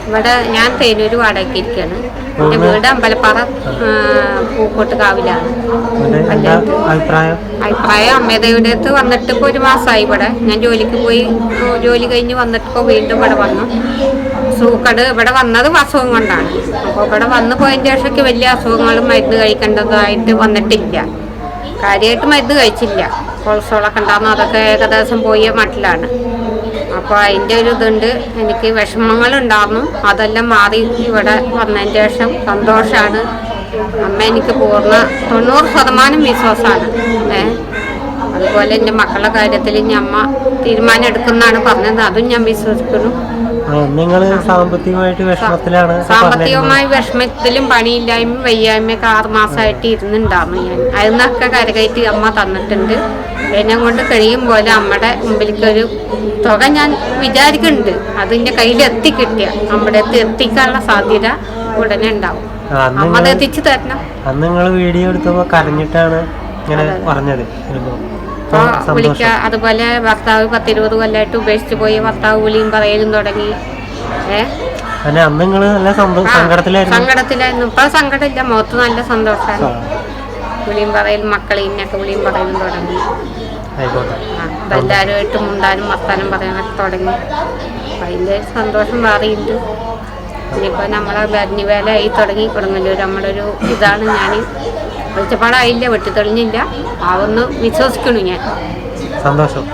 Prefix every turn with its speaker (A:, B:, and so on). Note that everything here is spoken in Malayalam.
A: ഇവിടെ ഞാൻ തേനൂര് വാടകയ്ക്ക് ഇരിക്കുകയാണ്. എൻ്റെ വീട് അമ്പലപ്പാറ പൂക്കോട്ട് കാവിലാണ്. അഭിപ്രായം അമ്മയുടെ അടുത്ത് വന്നിട്ട് ഇപ്പോൾ ഒരു മാസമായി. ഇവിടെ ഞാൻ ജോലിക്ക് പോയി, ജോലി കഴിഞ്ഞ് വന്നിട്ട് ഇപ്പോൾ വീണ്ടും ഇവിടെ വന്നു. സൂക്കട് ഇവിടെ വന്നത് അസുഖം കൊണ്ടാണ്. അപ്പോൾ ഇവിടെ വന്ന് പോയതിൻ്റെ ശേഷമൊക്കെ വലിയ അസുഖങ്ങളും മരുന്ന് കഴിക്കേണ്ടതായിട്ട് വന്നിട്ടില്ല. കാര്യമായിട്ട് മരുന്ന് കഴിച്ചില്ല. കൊളസ്ട്രോളൊക്കെ ഉണ്ടാകുന്ന അതൊക്കെ ഏകദേശം പോയ മട്ടിലാണ്. അപ്പോൾ അതിൻ്റെ ഒരു ഇതുണ്ട്. എനിക്ക് വിഷമങ്ങളുണ്ടായിരുന്നു, അതെല്ലാം മാറി ഇവിടെ വന്നതിന് ശേഷം സന്തോഷമാണ്. അമ്മ എനിക്ക് പൂർണ്ണ 90% വിശ്വാസമാണ്. അതുപോലെ എൻ്റെ മക്കളുടെ കാര്യത്തിൽ ഇനി അമ്മ തീരുമാനം എടുക്കുന്നതാണ് പറഞ്ഞത്, അതും ഞാൻ വിശ്വസിക്കുന്നു. സാമ്പത്തികമായി വിഷമത്തിലും പണിയില്ലായ്മയും വയ്യായ്മയൊക്കെ 6 മാസമായിട്ട് ഇരുന്നുണ്ടായിരുന്നു. ഞാൻ അതിന്നൊക്കെ കരകയറ്റി അമ്മ തന്നിട്ടുണ്ട്. എന്നെ കൊണ്ട് കഴിയും പോലെ അമ്മയുടെ മുമ്പിലേക്കൊരു തുക ഞാൻ വിചാരിക്കുന്നുണ്ട്. അതിൻ്റെ കയ്യിൽ എത്തിക്കിട്ടിയ നമ്മുടെ എത്തിക്കാനുള്ള സാധ്യത ഉടനെ ഉണ്ടാവും. അമ്മ അത് എത്തിച്ചു തരണം.
B: അന്ന് നിങ്ങൾ വീഡിയോ എടുത്തപ്പോൾ കരഞ്ഞിട്ടാണ് ഇങ്ങനെ പറഞ്ഞത്.
A: വിളിക്കുക. അതുപോലെ ഭർത്താവ് 10-20 കൊല്ലമായിട്ട് ഉപേക്ഷിച്ച് പോയി. ഭർത്താവ് വിളിയും പറയലും തുടങ്ങി. സങ്കടത്തിലായിരുന്നു. ഇപ്പൊ സങ്കടമില്ല, മുഖത്ത് നല്ല സന്തോഷമാണ്. വിളിയും പറയലും മക്കളെ ഇന്നൊക്കെ വിളിയും പറയലും തുടങ്ങി. എല്ലാവരുമായിട്ട് മുണ്ടാനും വർത്താനം പറയാനൊക്കെ തുടങ്ങി. അപ്പം അതിൻ്റെ സന്തോഷം മാറിയിട്ടുണ്ട്. ഇനിയിപ്പോൾ നമ്മളെ ഭരണി വേല ആയി തുടങ്ങി. കൊടുങ്ങല്ലൂർ നമ്മളൊരു ഇതാണ്. ഞാൻ വെളിച്ചപ്പാടായില്ല, വെട്ടിത്തെളിഞ്ഞില്ല. അതൊന്ന് വിശ്വസിക്കണു ഞാൻ.
B: സന്തോഷം.